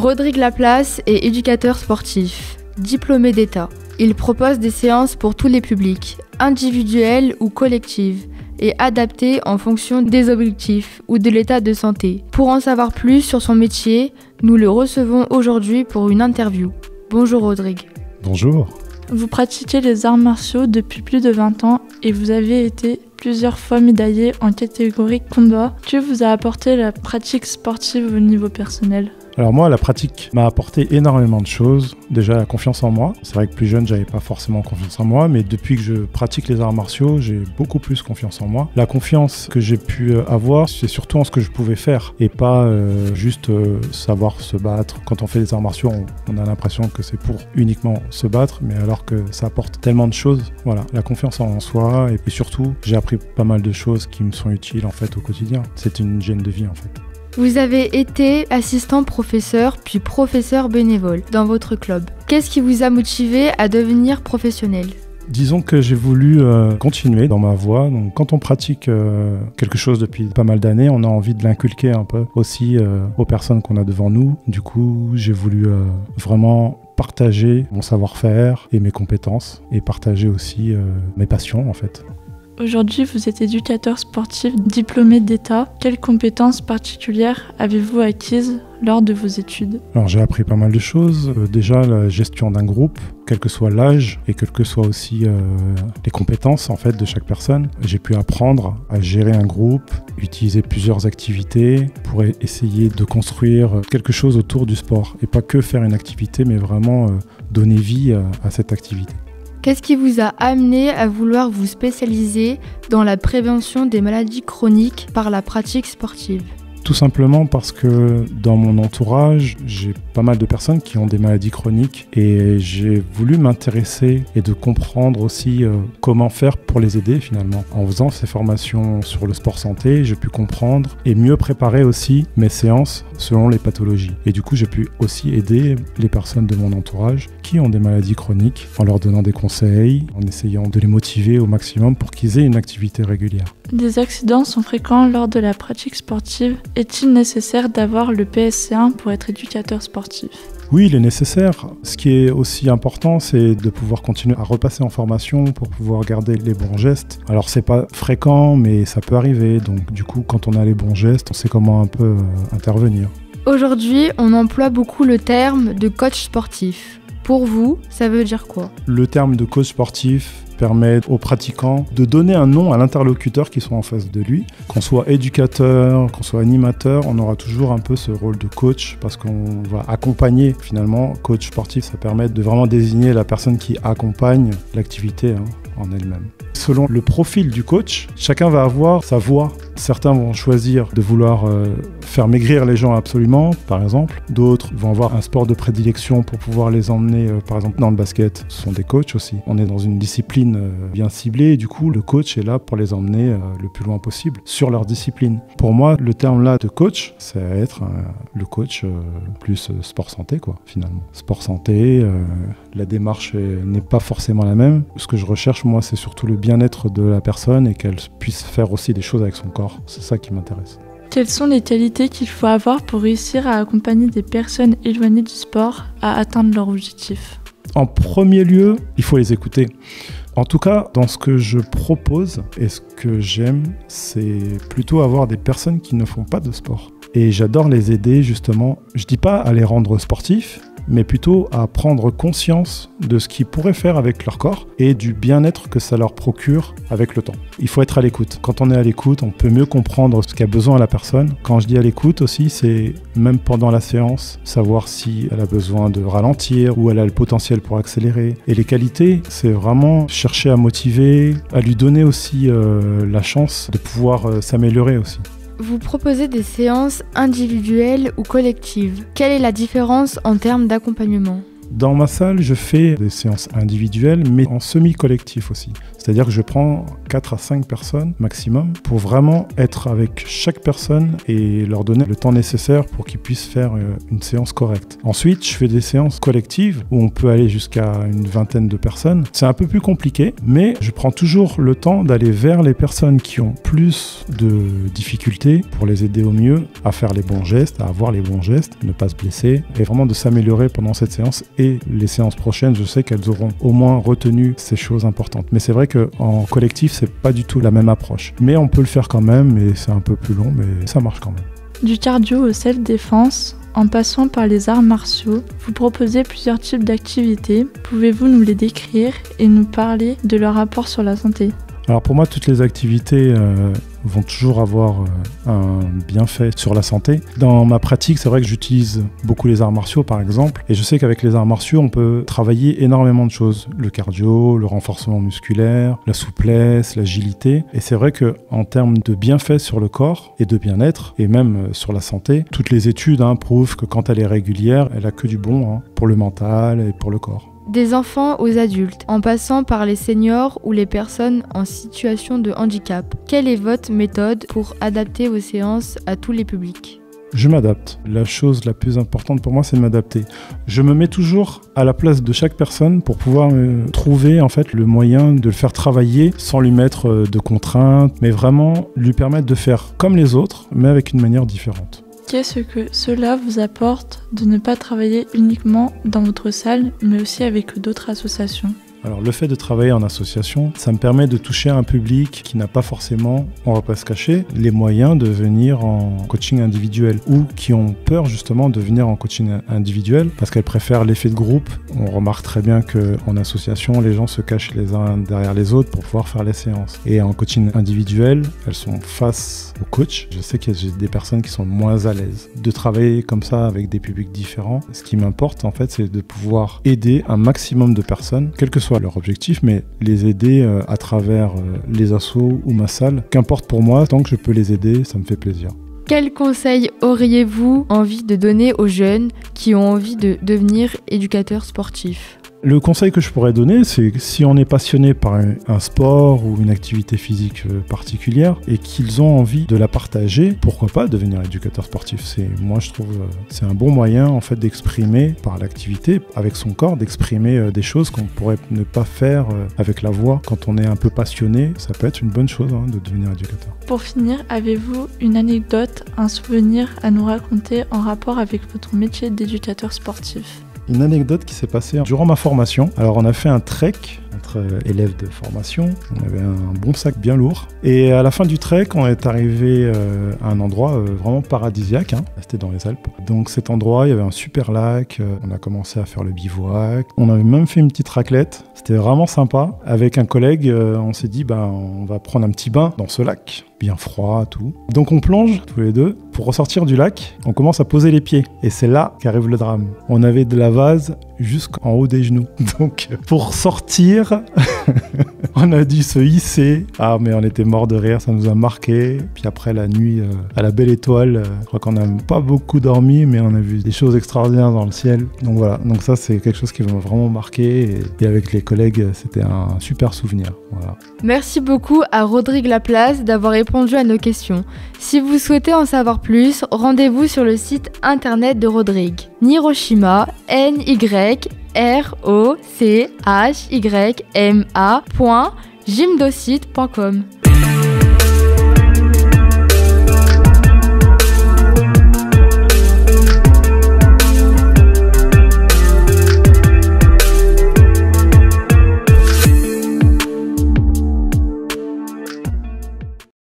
Rodrigue Laplace est éducateur sportif, diplômé d'État. Il propose des séances pour tous les publics, individuelles ou collectives, et adaptées en fonction des objectifs ou de l'état de santé. Pour en savoir plus sur son métier, nous le recevons aujourd'hui pour une interview. Bonjour Rodrigue. Bonjour. Vous pratiquez les arts martiaux depuis plus de 20 ans et vous avez été plusieurs fois médaillé en catégorie combat. Que vous a apporté la pratique sportive au niveau personnel ? Alors moi, la pratique m'a apporté énormément de choses. Déjà, la confiance en moi. C'est vrai que plus jeune, j'avais pas forcément confiance en moi, mais depuis que je pratique les arts martiaux, j'ai beaucoup plus confiance en moi. La confiance que j'ai pu avoir, c'est surtout en ce que je pouvais faire et pas juste savoir se battre. Quand on fait les arts martiaux, on a l'impression que c'est pour uniquement se battre, mais alors que ça apporte tellement de choses. Voilà, la confiance en soi et puis surtout, j'ai appris pas mal de choses qui me sont utiles en fait au quotidien. C'est une hygiène de vie en fait. Vous avez été assistant professeur puis professeur bénévole dans votre club. Qu'est-ce qui vous a motivé à devenir professionnel ? Disons que j'ai voulu continuer dans ma voie. Donc, quand on pratique quelque chose depuis pas mal d'années, on a envie de l'inculquer un peu aussi aux personnes qu'on a devant nous. Du coup, j'ai voulu vraiment partager mon savoir-faire et mes compétences et partager aussi mes passions en fait. Aujourd'hui, vous êtes éducateur sportif diplômé d'État. Quelles compétences particulières avez-vous acquises lors de vos études ? Alors j'ai appris pas mal de choses. Déjà la gestion d'un groupe, quel que soit l'âge et quelles que soient aussi les compétences en fait de chaque personne. J'ai pu apprendre à gérer un groupe, utiliser plusieurs activités pour essayer de construire quelque chose autour du sport et pas que faire une activité mais vraiment donner vie à cette activité. Qu'est-ce qui vous a amené à vouloir vous spécialiser dans la prévention des maladies chroniques par la pratique sportive ? Tout simplement parce que dans mon entourage, j'ai pas mal de personnes qui ont des maladies chroniques et j'ai voulu m'intéresser et de comprendre aussi comment faire pour les aider finalement. En faisant ces formations sur le sport santé, j'ai pu comprendre et mieux préparer aussi mes séances selon les pathologies. Et du coup, j'ai pu aussi aider les personnes de mon entourage qui ont des maladies chroniques en leur donnant des conseils, en essayant de les motiver au maximum pour qu'ils aient une activité régulière. Des accidents sont fréquents lors de la pratique sportive. Est-il nécessaire d'avoir le PSC1 pour être éducateur sportif ? Oui, il est nécessaire. Ce qui est aussi important, c'est de pouvoir continuer à repasser en formation pour pouvoir garder les bons gestes. Alors, c'est pas fréquent, mais ça peut arriver. Donc, du coup, quand on a les bons gestes, on sait comment un peu intervenir. Aujourd'hui, on emploie beaucoup le terme de coach sportif. Pour vous, ça veut dire quoi ? Le terme de coach sportif permet aux pratiquants de donner un nom à l'interlocuteur qui sont en face de lui. Qu'on soit éducateur, qu'on soit animateur, on aura toujours un peu ce rôle de coach parce qu'on va accompagner finalement. Coach sportif, ça permet de vraiment désigner la personne qui accompagne l'activité en elle-même. Selon le profil du coach, chacun va avoir sa voie. Certains vont choisir de vouloir faire maigrir les gens absolument, par exemple. D'autres vont avoir un sport de prédilection pour pouvoir les emmener, par exemple, dans le basket. Ce sont des coachs aussi. On est dans une discipline bien ciblée et du coup, le coach est là pour les emmener le plus loin possible sur leur discipline. Pour moi, le terme là de coach, ça va être le coach plus sport santé, quoi, finalement. Sport santé, la démarche n'est pas forcément la même. Ce que je recherche, moi, c'est surtout le bien-être de la personne et qu'elle puisse faire aussi des choses avec son corps. C'est ça qui m'intéresse. Quelles sont les qualités qu'il faut avoir pour réussir à accompagner des personnes éloignées du sport à atteindre leur objectif ? En premier lieu, il faut les écouter. En tout cas, dans ce que je propose et ce que j'aime, c'est plutôt avoir des personnes qui ne font pas de sport. Et j'adore les aider justement, je dis pas à les rendre sportifs, mais plutôt à prendre conscience de ce qu'ils pourraient faire avec leur corps et du bien-être que ça leur procure avec le temps. Il faut être à l'écoute. Quand on est à l'écoute, on peut mieux comprendre ce qu'a besoin la personne. Quand je dis à l'écoute aussi, c'est même pendant la séance, savoir si elle a besoin de ralentir ou elle a le potentiel pour accélérer. Et les qualités, c'est vraiment chercher à motiver, à lui donner aussi la chance de pouvoir s'améliorer aussi. Vous proposez des séances individuelles ou collectives. Quelle est la différence en termes d'accompagnement ? Dans ma salle, je fais des séances individuelles, mais en semi-collectif aussi. C'est-à-dire que je prends 4 à 5 personnes maximum pour vraiment être avec chaque personne et leur donner le temps nécessaire pour qu'ils puissent faire une séance correcte. Ensuite, je fais des séances collectives où on peut aller jusqu'à une vingtaine de personnes. C'est un peu plus compliqué, mais je prends toujours le temps d'aller vers les personnes qui ont plus de difficultés pour les aider au mieux à faire les bons gestes, à avoir les bons gestes, ne pas se blesser et vraiment de s'améliorer pendant cette séance. Et les séances prochaines, je sais qu'elles auront au moins retenu ces choses importantes. Mais c'est vrai qu'en collectif, c'est pas du tout la même approche. Mais on peut le faire quand même et c'est un peu plus long, mais ça marche quand même. Du cardio au self-défense, en passant par les arts martiaux, vous proposez plusieurs types d'activités. Pouvez-vous nous les décrire et nous parler de leur rapport sur la santé ? Alors pour moi, toutes les activités vont toujours avoir un bienfait sur la santé. Dans ma pratique, c'est vrai que j'utilise beaucoup les arts martiaux par exemple, et je sais qu'avec les arts martiaux, on peut travailler énormément de choses. Le cardio, le renforcement musculaire, la souplesse, l'agilité. Et c'est vrai qu'en termes de bienfaits sur le corps et de bien-être, et même sur la santé, toutes les études prouvent que quand elle est régulière, elle a que du bon pour le mental et pour le corps. Des enfants aux adultes, en passant par les seniors ou les personnes en situation de handicap. Quelle est votre méthode pour adapter vos séances à tous les publics ? Je m'adapte. La chose la plus importante pour moi, c'est de m'adapter. Je me mets toujours à la place de chaque personne pour pouvoir trouver en fait le moyen de le faire travailler sans lui mettre de contraintes, mais vraiment lui permettre de faire comme les autres, mais avec une manière différente. Qu'est-ce que cela vous apporte de ne pas travailler uniquement dans votre salle, mais aussi avec d'autres associations ? Alors le fait de travailler en association, ça me permet de toucher un public qui n'a pas forcément, on va pas se cacher, les moyens de venir en coaching individuel ou qui ont peur justement de venir en coaching individuel parce qu'elles préfèrent l'effet de groupe. On remarque très bien qu'en association, les gens se cachent les uns derrière les autres pour pouvoir faire les séances. Et en coaching individuel, elles sont face au coach. Je sais qu'il y a des personnes qui sont moins à l'aise de travailler comme ça avec des publics différents. Ce qui m'importe en fait, c'est de pouvoir aider un maximum de personnes, quel que soit leur objectif, mais les aider à travers les assos ou ma salle. Qu'importe pour moi, tant que je peux les aider, ça me fait plaisir. Quels conseils auriez-vous envie de donner aux jeunes qui ont envie de devenir éducateurs sportifs ? Le conseil que je pourrais donner, c'est que si on est passionné par un sport ou une activité physique particulière et qu'ils ont envie de la partager, pourquoi pas devenir éducateur sportif ? Moi, je trouve c'est un bon moyen en fait d'exprimer par l'activité, avec son corps, d'exprimer des choses qu'on pourrait ne pas faire avec la voix. Quand on est un peu passionné, ça peut être une bonne chose de devenir éducateur. Pour finir, avez-vous une anecdote, un souvenir à nous raconter en rapport avec votre métier d'éducateur sportif ? Une anecdote qui s'est passée durant ma formation. Alors on a fait un trek entre élèves de formation, on avait un bon sac bien lourd et à la fin du trek on est arrivé à un endroit vraiment paradisiaque, c'était dans les Alpes. Donc cet endroit, il y avait un super lac, on a commencé à faire le bivouac, on avait même fait une petite raclette, c'était vraiment sympa. Avec un collègue, on s'est dit on va prendre un petit bain dans ce lac, bien froid, tout. Donc on plonge tous les deux. Pour ressortir du lac, on commence à poser les pieds. Et c'est là qu'arrive le drame. On avait de la vase jusqu'en haut des genoux. Donc pour sortir, on a dû se hisser. Ah mais on était mort de rire, ça nous a marqué. Puis après la nuit à la belle étoile, je crois qu'on n'a pas beaucoup dormi, mais on a vu des choses extraordinaires dans le ciel. Donc voilà, donc ça c'est quelque chose qui m'a vraiment marqué. Et avec les collègues, c'était un super souvenir. Voilà. Merci beaucoup à Rodrigue Laplace d'avoir répondu à nos questions. Si vous souhaitez en savoir plus, rendez-vous sur le site internet de Rodrigue. Nyroshima, NYROCHYMA.gymdocite.com.